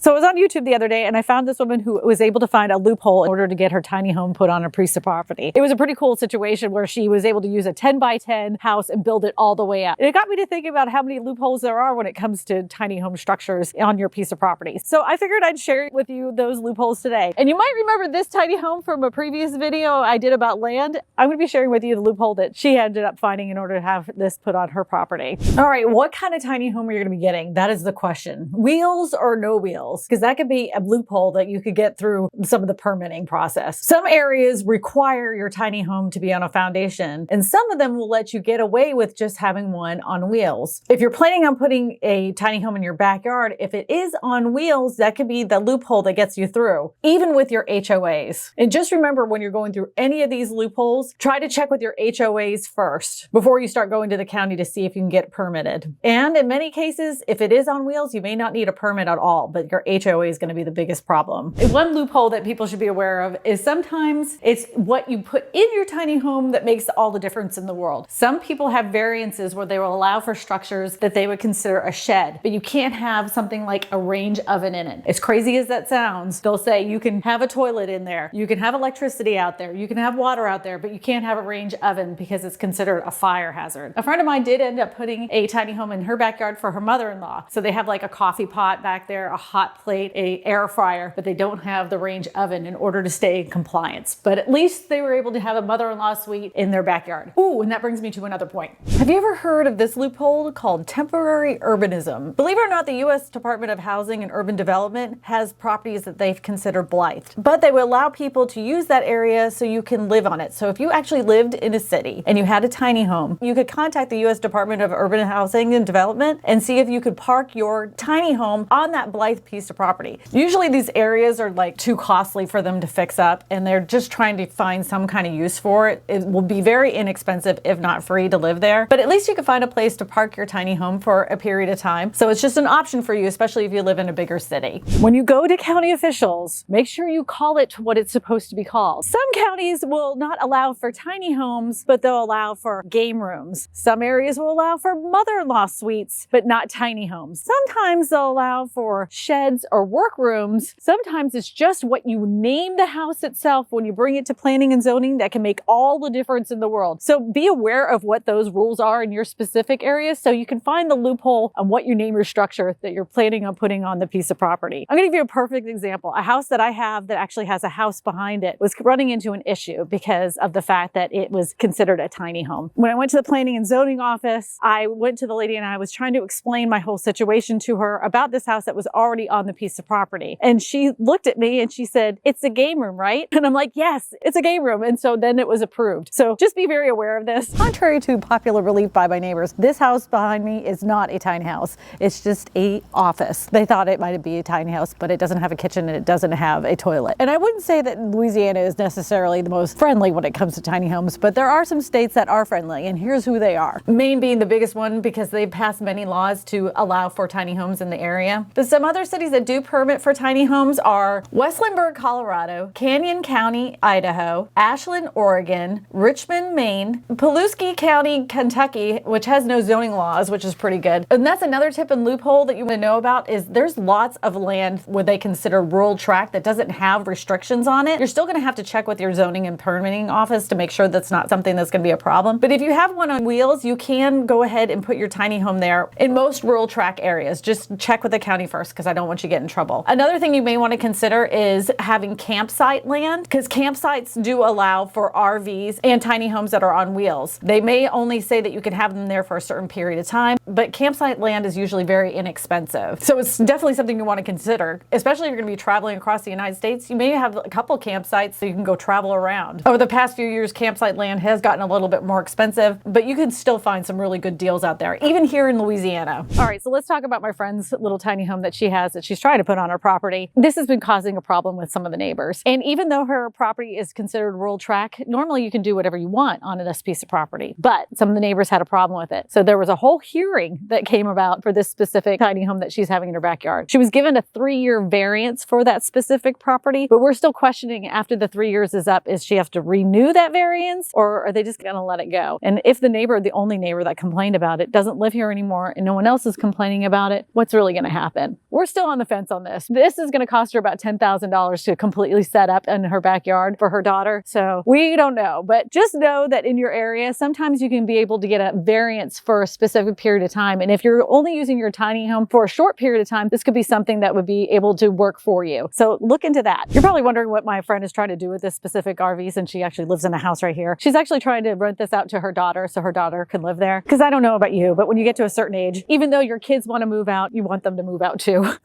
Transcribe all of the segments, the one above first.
So I was on YouTube the other day and I found this woman who was able to find a loophole in order to get her tiny home put on a piece of property. It was a pretty cool situation where she was able to use a 10 by 10 house and build it all the way up. And it got me to thinking about how many loopholes there are when it comes to tiny home structures on your piece of property. So I figured I'd share with you those loopholes today. And you might remember this tiny home from a previous video I did about land. I'm going to be sharing with you the loophole that she ended up finding in order to have this put on her property. All right, what kind of tiny home are you going to be getting? That is the question. Wheels or no wheels? Because that could be a loophole that you could get through some of the permitting process. Some areas require your tiny home to be on a foundation, and some of them will let you get away with just having one on wheels. If you're planning on putting a tiny home in your backyard, if it is on wheels, that could be the loophole that gets you through, even with your HOAs. And just remember, when you're going through any of these loopholes, try to check with your HOAs first before you start going to the county to see if you can get permitted. And in many cases, if it is on wheels, you may not need a permit at all, but your HOA is going to be the biggest problem. One loophole that people should be aware of is sometimes it's what you put in your tiny home that makes all the difference in the world. Some people have variances where they will allow for structures that they would consider a shed, but you can't have something like a range oven in it. As crazy as that sounds, they'll say you can have a toilet in there, you can have electricity out there, you can have water out there, but you can't have a range oven because it's considered a fire hazard. A friend of mine did end up putting a tiny home in her backyard for her mother-in-law. So they have like a coffee pot back there, a hot plate, a air fryer, but they don't have the range oven in order to stay in compliance. But at least they were able to have a mother-in-law suite in their backyard. Ooh, and that brings me to another point. Have you ever heard of this loophole called temporary urbanism? Believe it or not, the U.S. Department of Housing and Urban Development has properties that they've considered blight, but they will allow people to use that area so you can live on it. So if you actually lived in a city and you had a tiny home, you could contact the U.S. Department of Urban Housing and Development and see if you could park your tiny home on that blight piece of property. Usually these areas are like too costly for them to fix up, and they're just trying to find some kind of use for it. It will be very inexpensive, if not free, to live there, but at least you can find a place to park your tiny home for a period of time. So it's just an option for you, especially if you live in a bigger city. When you go to county officials, make sure you call it what it's supposed to be called. Some counties will not allow for tiny homes, but they'll allow for game rooms. Some areas will allow for mother-in-law suites, but not tiny homes. Sometimes they'll allow for sheds or workrooms. Sometimes it's just what you name the house itself when you bring it to planning and zoning that can make all the difference in the world. So be aware of what those rules are in your specific area so you can find the loophole on what you name your structure that you're planning on putting on the piece of property. I'm going to give you a perfect example. A house that I have that actually has a house behind it was running into an issue because of the fact that it was considered a tiny home. When I went to the planning and zoning office, I went to the lady and I was trying to explain my whole situation to her about this house that was already on the piece of property. And she looked at me and she said, "It's a game room, right?" And I'm like, "Yes, it's a game room." And so then it was approved. So just be very aware of this. Contrary to popular belief by my neighbors, this house behind me is not a tiny house. It's just a office. They thought it might be a tiny house, but it doesn't have a kitchen and it doesn't have a toilet. And I wouldn't say that Louisiana is necessarily the most friendly when it comes to tiny homes, but there are some states that are friendly, and here's who they are. Maine being the biggest one because they've passed many laws to allow for tiny homes in the area. But some other cities that do permit for tiny homes are Westlandburg, Colorado, Canyon County, Idaho, Ashland, Oregon, Richmond, Maine, Pulaski County, Kentucky, which has no zoning laws, which is pretty good. And that's another tip and loophole that you want to know about is there's lots of land where they consider rural tract that doesn't have restrictions on it. You're still going to have to check with your zoning and permitting office to make sure that's not something that's going to be a problem. But if you have one on wheels, you can go ahead and put your tiny home there in most rural tract areas. Just check with the county first because I don't want you to get in trouble. Another thing you may want to consider is having campsite land because campsites do allow for RVs and tiny homes that are on wheels. They may only say that you can have them there for a certain period of time, but campsite land is usually very inexpensive. So it's definitely something you want to consider, especially if you're going to be traveling across the United States. You may have a couple campsites so you can go travel around. Over the past few years, campsite land has gotten a little bit more expensive, but you can still find some really good deals out there, even here in Louisiana. All right, so let's talk about my friend's little tiny home that she has that she's trying to put on her property. This has been causing a problem with some of the neighbors. And even though her property is considered rural tract, normally you can do whatever you want on this piece of property, but some of the neighbors had a problem with it. So there was a whole hearing that came about for this specific tiny home that she's having in her backyard. She was given a 3-year variance for that specific property, but we're still questioning after the 3 years is up, is she have to renew that variance or are they just going to let it go? And if the neighbor, the only neighbor that complained about it, doesn't live here anymore and no one else is complaining about it, what's really going to happen? We're still on the fence on this. This is going to cost her about $10,000 to completely set up in her backyard for her daughter. So we don't know, but just know that in your area, sometimes you can be able to get a variance for a specific period of time. And if you're only using your tiny home for a short period of time, this could be something that would be able to work for you. So look into that. You're probably wondering what my friend is trying to do with this specific RV, since she actually lives in a house right here. She's actually trying to rent this out to her daughter so her daughter can live there. Because I don't know about you, but when you get to a certain age, even though your kids want to move out, you want them to move out too.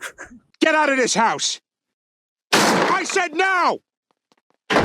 Get out of this house! I said no!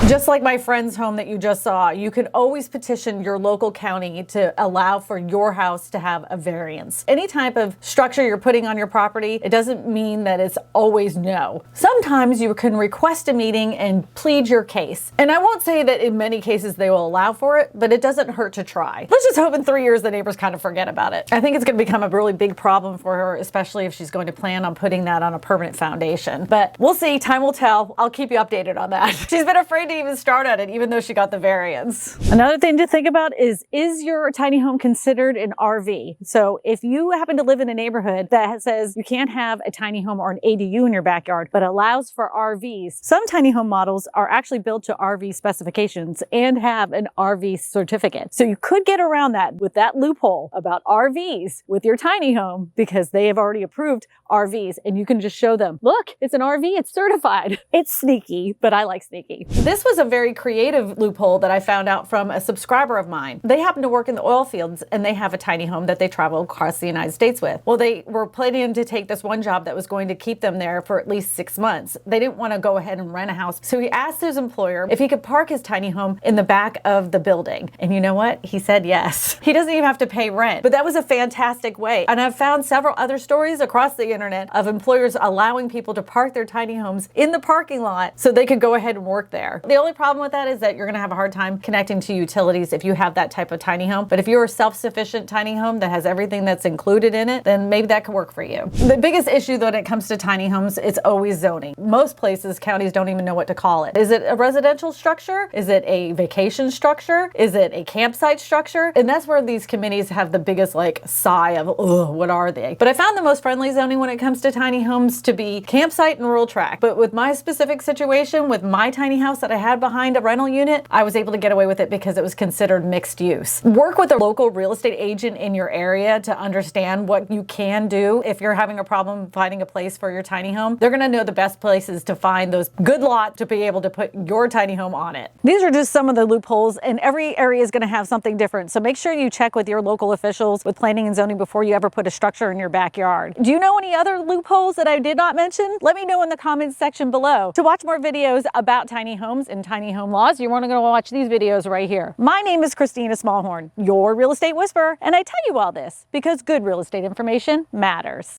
Just like my friend's home that you just saw, you can always petition your local county to allow for your house to have a variance. Any type of structure you're putting on your property, it doesn't mean that it's always no. Sometimes you can request a meeting and plead your case. And I won't say that in many cases they will allow for it, but it doesn't hurt to try. Let's just hope in 3 years the neighbors kind of forget about it. I think it's going to become a really big problem for her, especially if she's going to plan on putting that on a permanent foundation. But we'll see, time will tell. I'll keep you updated on that. She's been afraid to even start at it, even though she got the variance. Another thing to think about is your tiny home considered an RV? So if you happen to live in a neighborhood that says you can't have a tiny home or an ADU in your backyard, but allows for RVs, some tiny home models are actually built to RV specifications and have an RV certificate. So you could get around that with that loophole about RVs with your tiny home, because they have already approved RVs and you can just show them, look, it's an RV, it's certified. It's sneaky, but I like sneaky. This was a very creative loophole that I found out from a subscriber of mine. They happen to work in the oil fields and they have a tiny home that they travel across the United States with. Well, they were planning to take this one job that was going to keep them there for at least 6 months. They didn't want to go ahead and rent a house. So he asked his employer if he could park his tiny home in the back of the building. And you know what? He said yes. He doesn't even have to pay rent. But that was a fantastic way. And I've found several other stories across the internet of employers allowing people to park their tiny homes in the parking lot so they could go ahead and work there. The only problem with that is that you're going to have a hard time connecting to utilities if you have that type of tiny home. But if you're a self-sufficient tiny home that has everything that's included in it, then maybe that could work for you. The biggest issue though when it comes to tiny homes, it's always zoning. Most places, counties don't even know what to call it. Is it a residential structure? Is it a vacation structure? Is it a campsite structure? And that's where these committees have the biggest sigh of, oh, what are they? But I found the most friendly zoning when it comes to tiny homes to be campsite and rural tract. But with my specific situation, with my tiny house that I had behind a rental unit, I was able to get away with it because it was considered mixed use. Work with a local real estate agent in your area to understand what you can do if you're having a problem finding a place for your tiny home. They're going to know the best places to find those good lots to be able to put your tiny home on it. These are just some of the loopholes, and every area is going to have something different. So make sure you check with your local officials with planning and zoning before you ever put a structure in your backyard. Do you know any other loopholes that I did not mention? Let me know in the comments section below. To watch more videos about tiny homes and tiny home laws, you're only going to watch these videos right here. My name is Kristina Smallhorn, your real estate whisperer, and I tell you all this because good real estate information matters.